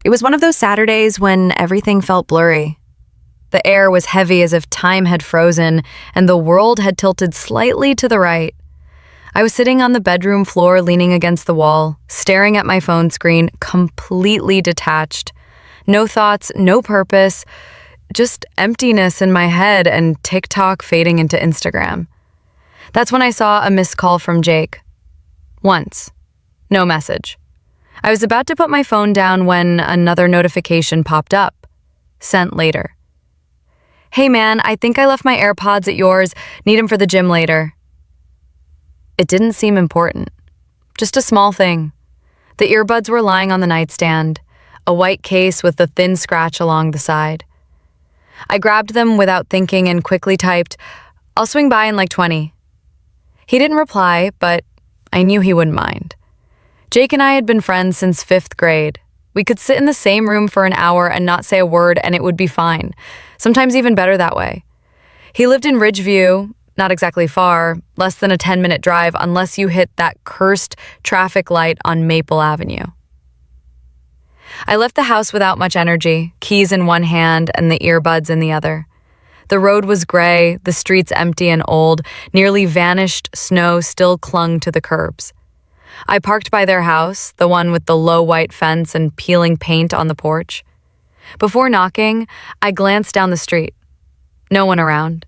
It was one of those Saturdays when everything felt blurry. The air was heavy as if time had frozen, and the world had tilted slightly to the right. I was sitting on the bedroom floor leaning against the wall, staring at my phone screen, completely detached. No thoughts, no purpose, just emptiness in my head and TikTok fading into Instagram. That's when I saw a missed call from Jake. Once. No message. I was about to put my phone down when another notification popped up. Sent later. Hey man, I think I left my AirPods at yours. Need them for the gym later. It didn't seem important. Just a small thing. The earbuds were lying on the nightstand, a white case with a thin scratch along the side. I grabbed them without thinking and quickly typed, "I'll swing by in like 20. He didn't reply, but I knew he wouldn't mind. Jake and I had been friends since 5th grade. We could sit in the same room for an hour and not say a word and it would be fine, sometimes even better that way. He lived in Ridgeview, not exactly far, less than a 10-minute drive unless you hit that cursed traffic light on Maple Avenue. I left the house without much energy, keys in one hand and the earbuds in the other. The road was gray, the streets empty and old, nearly vanished snow still clung to the curbs. I parked by their house, the one with the low white fence and peeling paint on the porch. Before knocking, I glanced down the street. No one around.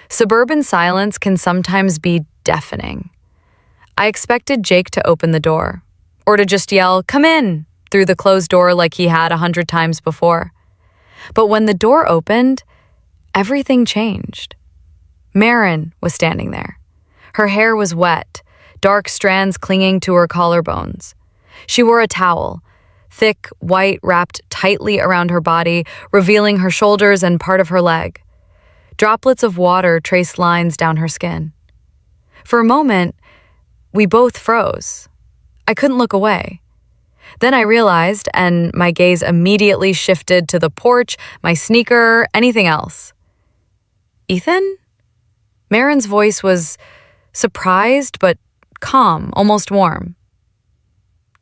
Suburban silence can sometimes be deafening. I expected Jake to open the door, or to just yell, "Come in," through the closed door like he had 100 times before. But when the door opened, everything changed. Marin was standing there. Her hair was wet, dark strands clinging to her collarbones. She wore a towel, thick, white, wrapped tightly around her body, revealing her shoulders and part of her leg. Droplets of water traced lines down her skin. For a moment, we both froze. I couldn't look away. Then I realized, and my gaze immediately shifted to the porch, my sneaker, anything else. Ethan? Marin's voice was surprised but calm, almost warm.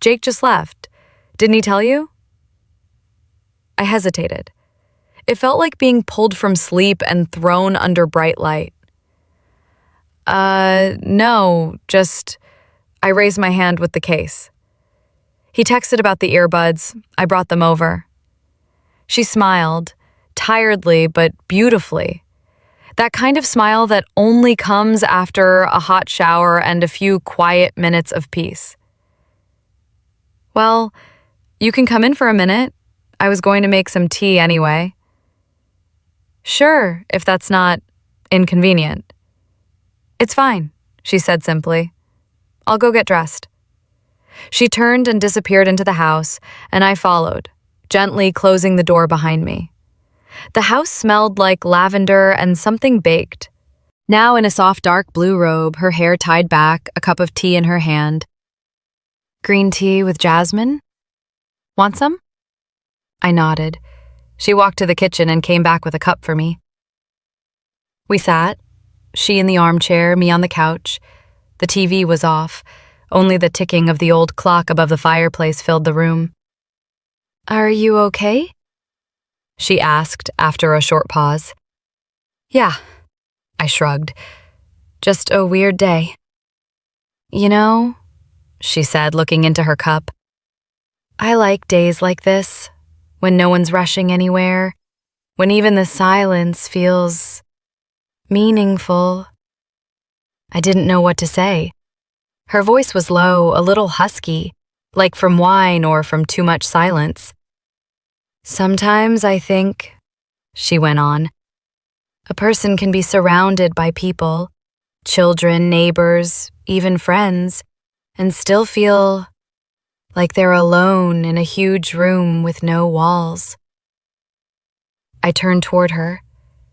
Jake just left. Didn't he tell you? I hesitated. It felt like being pulled from sleep and thrown under bright light. No, just... I raised my hand with the case. He texted about the earbuds. I brought them over. She smiled, tiredly but beautifully. That kind of smile that only comes after a hot shower and a few quiet minutes of peace. Well, you can come in for a minute. I was going to make some tea anyway. Sure, if that's not inconvenient. It's fine, she said simply. I'll go get dressed. She turned and disappeared into the house, and I followed, gently closing the door behind me. The house smelled like lavender and something baked. Now in a soft dark blue robe, her hair tied back, a cup of tea in her hand. Green tea with jasmine? Want some? I nodded. She walked to the kitchen and came back with a cup for me. We sat, she in the armchair, me on the couch. The TV was off. Only the ticking of the old clock above the fireplace filled the room. Are you okay? She asked after a short pause. Yeah, I shrugged. Just a weird day. You know, she said, looking into her cup, I like days like this, when no one's rushing anywhere, when even the silence feels meaningful. I didn't know what to say. Her voice was low, a little husky, like from wine or from too much silence. Sometimes I think, she went on, a person can be surrounded by people, children, neighbors, even friends, and still feel like they're alone in a huge room with no walls. I turned toward her.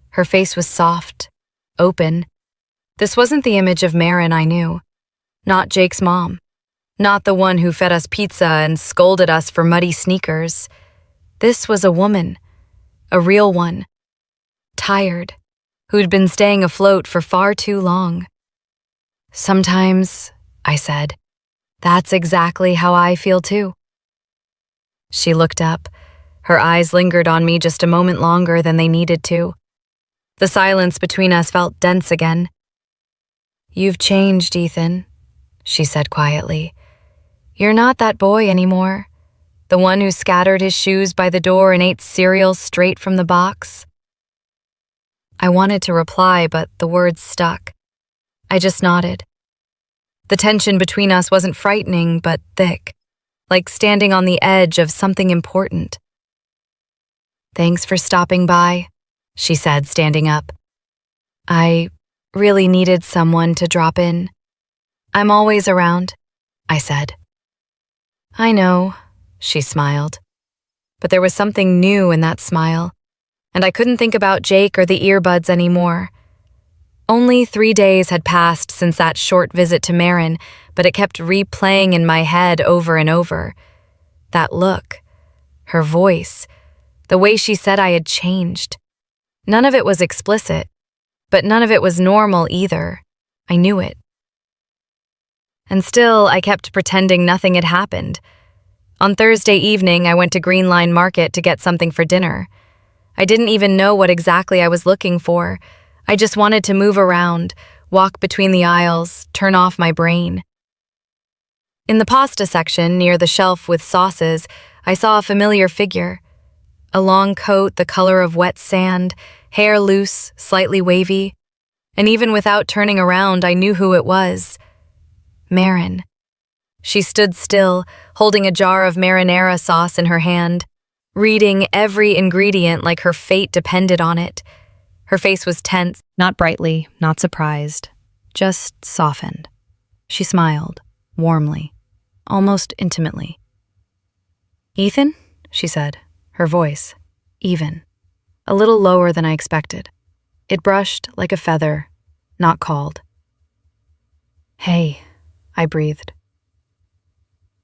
Her face was soft, open. This wasn't the image of Marin I knew. Not Jake's mom. Not the one who fed us pizza and scolded us for muddy sneakers. This was a woman. A real one. Tired. Who'd been staying afloat for far too long. Sometimes, I said, that's exactly how I feel too. She looked up. Her eyes lingered on me just a moment longer than they needed to. The silence between us felt dense again. "You've changed, Ethan," she said quietly. "You're not that boy anymore. The one who scattered his shoes by the door and ate cereal straight from the box." I wanted to reply, but the words stuck. I just nodded. The tension between us wasn't frightening, but thick, like standing on the edge of something important. "Thanks for stopping by," she said, standing up. "I really needed someone to drop in. I'm always around," I said. "I know," she smiled. But there was something new in that smile, and I couldn't think about Jake or the earbuds anymore. Only 3 days had passed since that short visit to Marin, but it kept replaying in my head over and over. That look, her voice, the way she said I had changed. None of it was explicit, but none of it was normal either. I knew it. And still, I kept pretending nothing had happened. On Thursday evening, I went to Green Line Market to get something for dinner. I didn't even know what exactly I was looking for. I just wanted to move around, walk between the aisles, turn off my brain. In the pasta section, near the shelf with sauces, I saw a familiar figure. A long coat the color of wet sand, hair loose, slightly wavy. And even without turning around, I knew who it was. Marin. She stood still, holding a jar of marinara sauce in her hand, reading every ingredient like her fate depended on it. Her face was tense, not brightly, not surprised, just softened. She smiled, warmly, almost intimately. "Ethan?" she said, her voice, even, a little lower than I expected. It brushed like a feather, not called. "Hey," I breathed.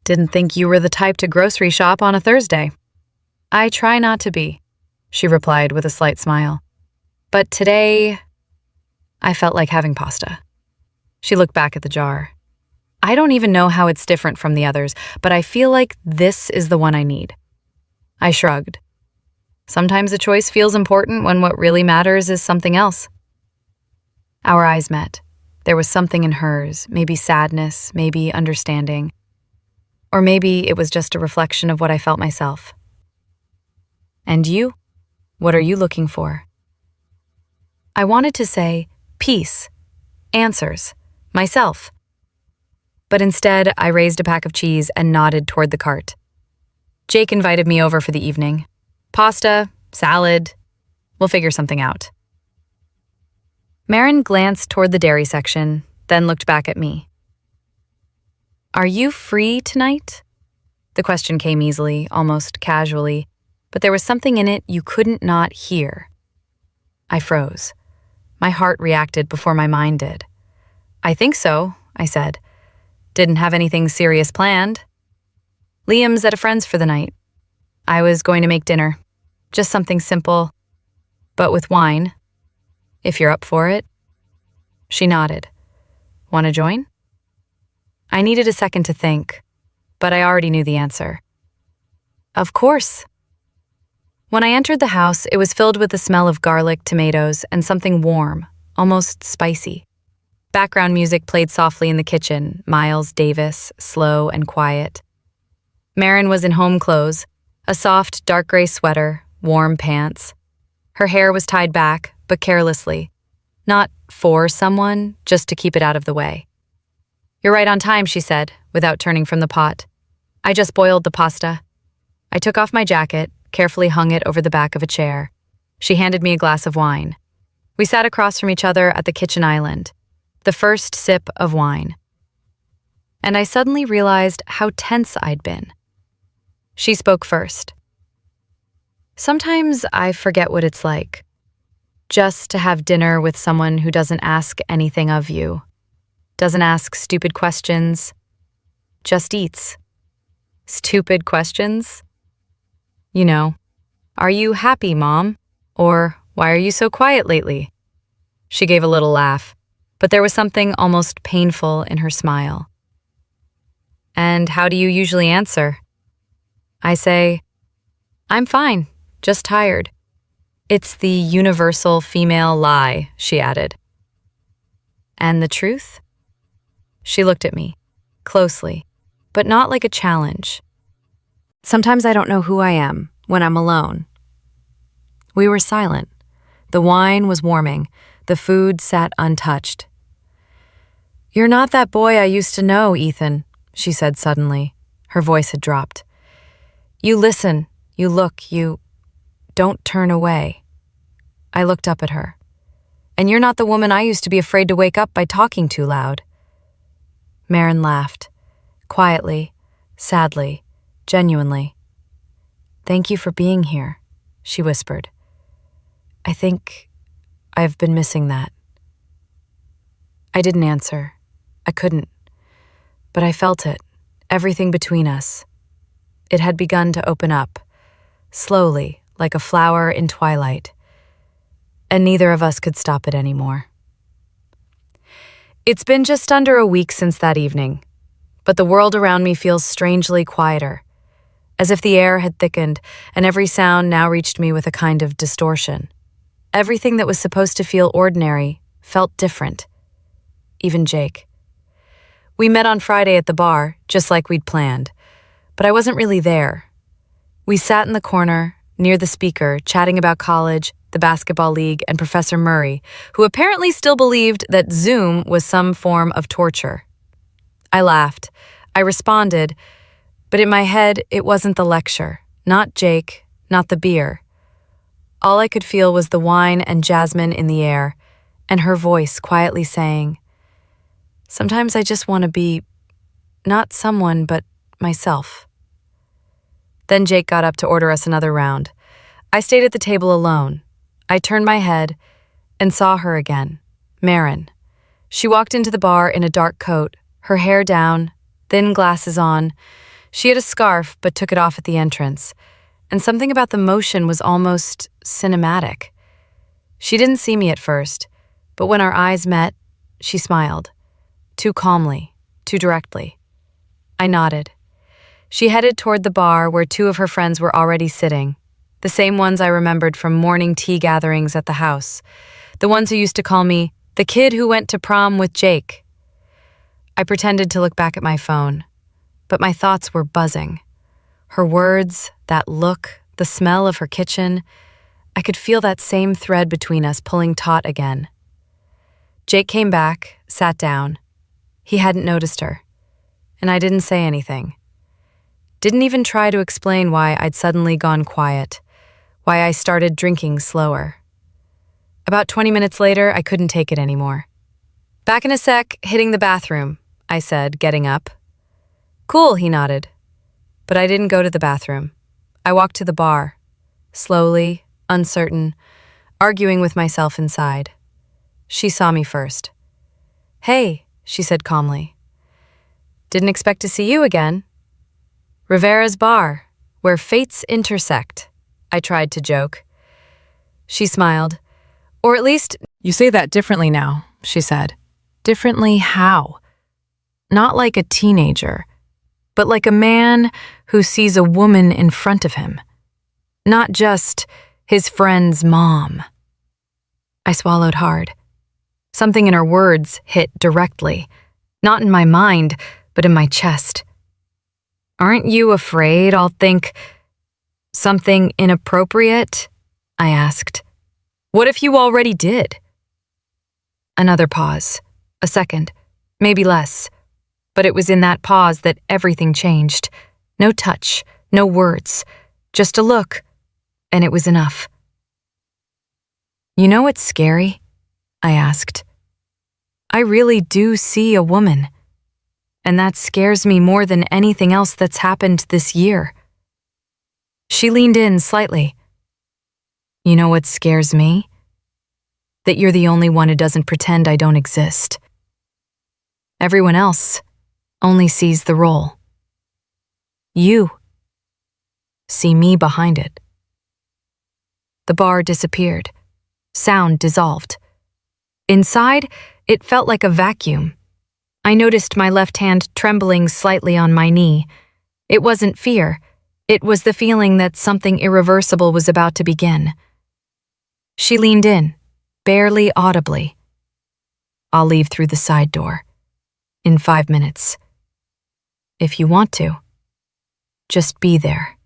"Didn't think you were the type to grocery shop on a Thursday." "I try not to be," she replied with a slight smile. "But today, I felt like having pasta." She looked back at the jar. "I don't even know how it's different from the others, but I feel like this is the one I need." I shrugged. Sometimes a choice feels important when what really matters is something else. Our eyes met. There was something in hers, maybe sadness, maybe understanding. Or maybe it was just a reflection of what I felt myself. "And you? What are you looking for?" I wanted to say, peace, answers, myself. But instead, I raised a pack of cheese and nodded toward the cart. Jake invited me over for the evening. Pasta, salad, we'll figure something out. Marin glanced toward the dairy section, then looked back at me. "Are you free tonight?" The question came easily, almost casually, but there was something in it you couldn't not hear. I froze. My heart reacted before my mind did. "I think so," I said. "Didn't have anything serious planned. Liam's at a friend's for the night. I was going to make dinner. Just something simple, but with wine. If you're up for it." She nodded. "Want to join?" I needed a second to think, but I already knew the answer. "Of course." When I entered the house, it was filled with the smell of garlic, tomatoes, and something warm, almost spicy. Background music played softly in the kitchen, Miles Davis, slow and quiet. Marin was in home clothes, a soft, dark gray sweater, warm pants. Her hair was tied back, but carelessly. Not for someone, just to keep it out of the way. "You're right on time," she said, without turning from the pot. "I just boiled the pasta." I took off my jacket, carefully hung it over the back of a chair. She handed me a glass of wine. We sat across from each other at the kitchen island, the first sip of wine. And I suddenly realized how tense I'd been. She spoke first. "Sometimes I forget what it's like, just to have dinner with someone who doesn't ask anything of you, doesn't ask stupid questions, just eats." "Stupid questions?" "You know, 'Are you happy, Mom?' Or 'Why are you so quiet lately?'" She gave a little laugh, but there was something almost painful in her smile. "And how do you usually answer?" I say, "I'm fine, just tired." "It's the universal female lie," she added. "And the truth?" She looked at me, closely, but not like a challenge. "Sometimes I don't know who I am when I'm alone." We were silent. The wine was warming. The food sat untouched. "You're not that boy I used to know, Ethan," she said suddenly. Her voice had dropped. "You listen, you look, you don't turn away." I looked up at her. "And you're not the woman I used to be afraid to wake up by talking too loud." Maren laughed, quietly, sadly, genuinely. "Thank you for being here," she whispered. "I think I've been missing that." I didn't answer. I couldn't. But I felt it, everything between us. It had begun to open up, slowly, like a flower in twilight. And neither of us could stop it anymore. It's been just under a week since that evening, but the world around me feels strangely quieter, as if the air had thickened and every sound now reached me with a kind of distortion. Everything that was supposed to feel ordinary felt different. Even Jake. We met on Friday at the bar, just like we'd planned, but I wasn't really there. We sat in the corner, near the speaker, chatting about college, the basketball league, and Professor Murray, who apparently still believed that Zoom was some form of torture. I laughed. I responded, but in my head, it wasn't the lecture, not Jake, not the beer. All I could feel was the wine and jasmine in the air, and her voice quietly saying, "Sometimes I just want to be, not someone, but myself." Then Jake got up to order us another round. I stayed at the table alone. I turned my head and saw her again, Maren. She walked into the bar in a dark coat, her hair down, thin glasses on. She had a scarf but took it off at the entrance, and something about the motion was almost cinematic. She didn't see me at first, but when our eyes met, she smiled. Too calmly, too directly. I nodded. She headed toward the bar where two of her friends were already sitting, the same ones I remembered from morning tea gatherings at the house, the ones who used to call me the kid who went to prom with Jake. I pretended to look back at my phone, but my thoughts were buzzing. Her words, that look, the smell of her kitchen, I could feel that same thread between us pulling taut again. Jake came back, sat down. He hadn't noticed her, and I didn't say anything. Didn't even try to explain why I'd suddenly gone quiet, why I started drinking slower. About 20 minutes later, I couldn't take it anymore. "Back in a sec, hitting the bathroom," I said, getting up. "Cool," he nodded. But I didn't go to the bathroom. I walked to the bar, slowly, uncertain, arguing with myself inside. She saw me first. "Hey," she said calmly. "Didn't expect to see you again." "Rivera's bar, where fates intersect," I tried to joke. She smiled. "Or at least, you say that differently now," she said. "Differently how?" "Not like a teenager, but like a man who sees a woman in front of him. Not just his friend's mom." I swallowed hard. Something in her words hit directly, not in my mind, but in my chest. "Aren't you afraid I'll think something inappropriate?" I asked. "What if you already did?" Another pause, a second, maybe less. But it was in that pause that everything changed. No touch, no words, just a look, and it was enough. "You know what's scary?" I asked. "I really do see a woman, and that scares me more than anything else that's happened this year." She leaned in slightly. "You know what scares me? That you're the only one who doesn't pretend I don't exist. Everyone else only sees the role. You see me behind it." The bar disappeared. Sound dissolved. Inside, it felt like a vacuum. I noticed my left hand trembling slightly on my knee. It wasn't fear. It was the feeling that something irreversible was about to begin. She leaned in, barely audibly. "I'll leave through the side door. In 5 minutes. If you want to. Just be there."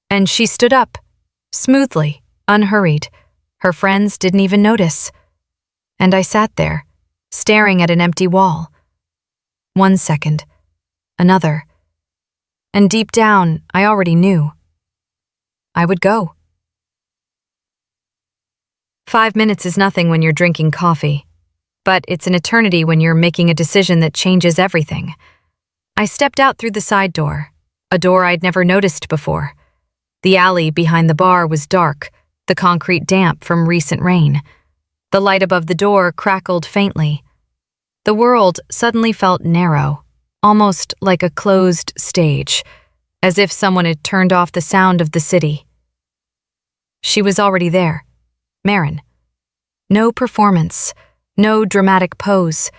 And she stood up, smoothly, unhurried. Her friends didn't even notice. And I sat there, staring at an empty wall. 1 second. Another. And deep down, I already knew. I would go. 5 minutes is nothing when you're drinking coffee, but it's an eternity when you're making a decision that changes everything. I stepped out through the side door, a door I'd never noticed before. The alley behind the bar was dark, the concrete damp from recent rain. The light above the door crackled faintly. The world suddenly felt narrow, almost like a closed stage, as if someone had turned off the sound of the city. She was already there, Maren. No performance, no dramatic pose,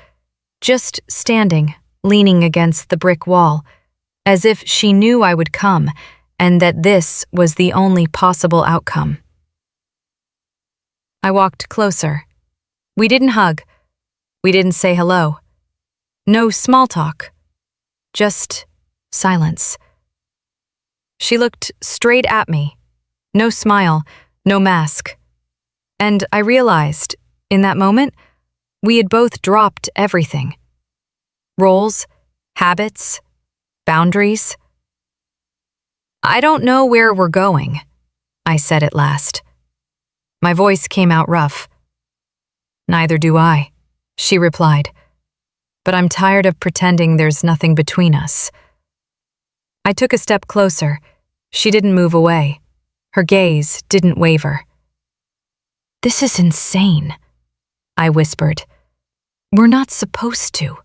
just standing, leaning against the brick wall, as if she knew I would come and that this was the only possible outcome. I walked closer. We didn't hug. We didn't say hello. No small talk. Just silence. She looked straight at me. No smile, no mask. And I realized, in that moment, we had both dropped everything. Roles, habits, boundaries. "I don't know where we're going," I said at last. My voice came out rough. "Neither do I," she replied. "But I'm tired of pretending there's nothing between us." I took a step closer. She didn't move away. Her gaze didn't waver. "This is insane," I whispered. "We're not supposed to."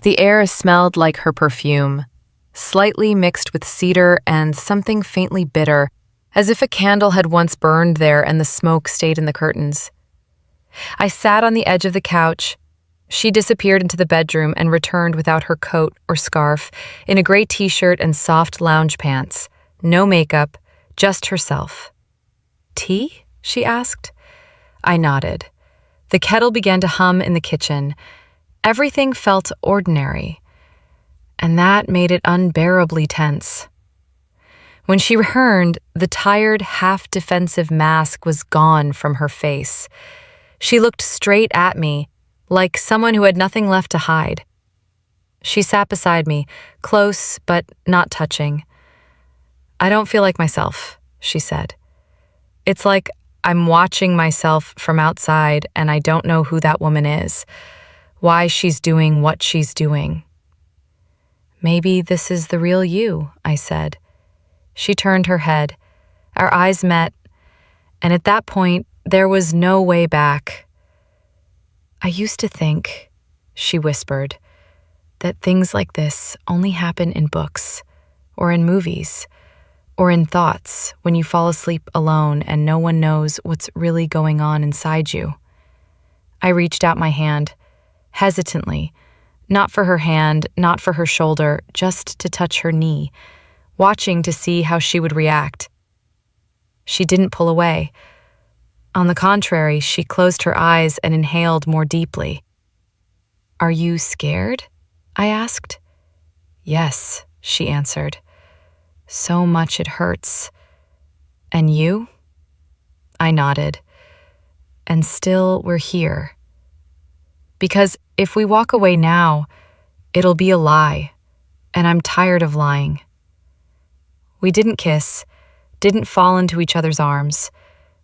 The air smelled like her perfume, slightly mixed with cedar and something faintly bitter, as if a candle had once burned there and the smoke stayed in the curtains. I sat on the edge of the couch. She disappeared into the bedroom and returned without her coat or scarf, in a gray t-shirt and soft lounge pants. No makeup, just herself. "Tea?" she asked. I nodded. The kettle began to hum in the kitchen. Everything felt ordinary, and that made it unbearably tense. When she returned, the tired, half-defensive mask was gone from her face. She looked straight at me, like someone who had nothing left to hide. She sat beside me, close but not touching. "I don't feel like myself," she said. "It's like I'm watching myself from outside and I don't know who that woman is, why she's doing what she's doing." "Maybe this is the real you," I said. She turned her head. Our eyes met, and at that point, there was no way back. "I used to think," she whispered, "that things like this only happen in books, or in movies, or in thoughts when you fall asleep alone and no one knows what's really going on inside you." I reached out my hand, hesitantly, not for her hand, not for her shoulder, just to touch her knee, watching to see how she would react. She didn't pull away. On the contrary, she closed her eyes and inhaled more deeply. "Are you scared?" I asked. "Yes," she answered. "So much it hurts. And you?" I nodded. "And still we're here. Because if we walk away now, it'll be a lie, and I'm tired of lying." We didn't kiss, didn't fall into each other's arms.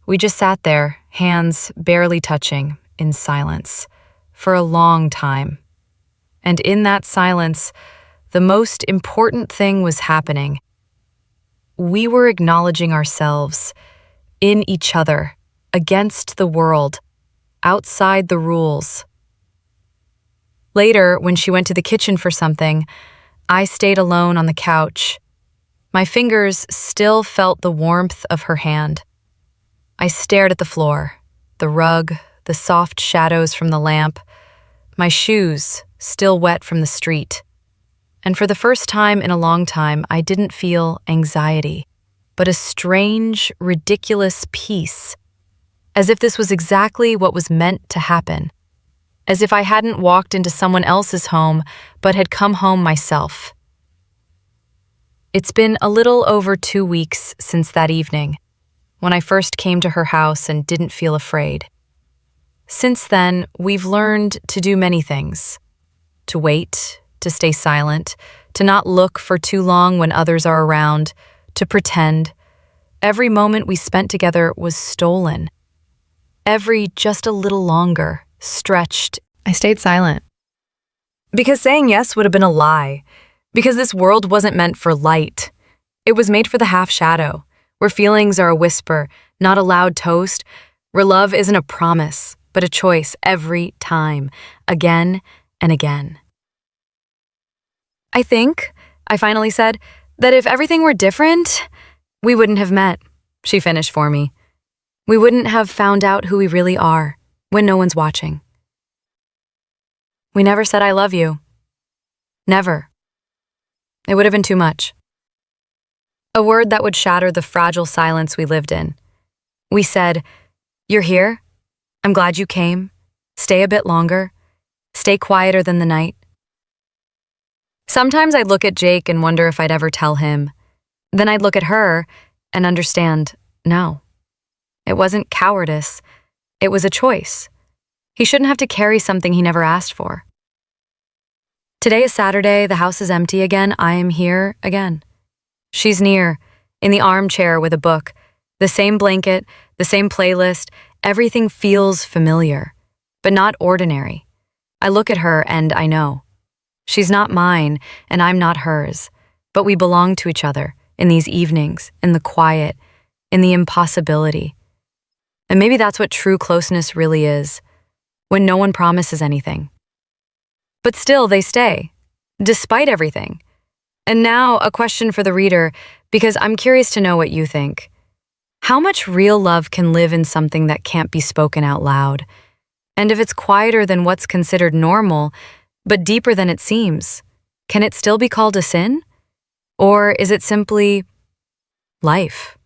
We just sat there, hands barely touching, in silence, for a long time. And in that silence, the most important thing was happening. We were acknowledging ourselves, in each other, against the world, outside the rules. Later, when she went to the kitchen for something, I stayed alone on the couch. My fingers still felt the warmth of her hand. I stared at the floor, the rug, the soft shadows from the lamp, my shoes still wet from the street. and for the first time in a long time, I didn't feel anxiety, but a strange, ridiculous peace, as if this was exactly what was meant to happen, as if I hadn't walked into someone else's home, but had come home myself. It's been a little over 2 weeks since that evening, when I first came to her house and didn't feel afraid. Since then, we've learned to do many things. To wait, to stay silent, to not look for too long when others are around, to pretend. Every moment we spent together was stolen. Every just a little longer, stretched. I stayed silent. Because saying yes would have been a lie. Because this world wasn't meant for light. It was made for the half-shadow, where feelings are a whisper, not a loud toast, where love isn't a promise, but a choice every time, again and again. I think, I finally said, that if everything were different, we wouldn't have met, she finished for me. We wouldn't have found out who we really are when no one's watching. We never said I love you. Never. It would have been too much. A word that would shatter the fragile silence we lived in. We said, "You're here? I'm glad you came. Stay a bit longer. Stay quieter than the night." Sometimes I'd look at Jake and wonder if I'd ever tell him. Then I'd look at her and understand, no. It wasn't cowardice. It was a choice. He shouldn't have to carry something he never asked for. Today is Saturday, the house is empty again, I am here again. She's near, in the armchair with a book, the same blanket, the same playlist, everything feels familiar, but not ordinary. I look at her and I know. She's not mine and I'm not hers, but we belong to each other in these evenings, in the quiet, in the impossibility. And maybe that's what true closeness really is, when no one promises anything. But still, they stay, despite everything. And now, a question for the reader, because I'm curious to know what you think. How much real love can live in something that can't be spoken out loud? And if it's quieter than what's considered normal, but deeper than it seems, can it still be called a sin? Or is it simply life?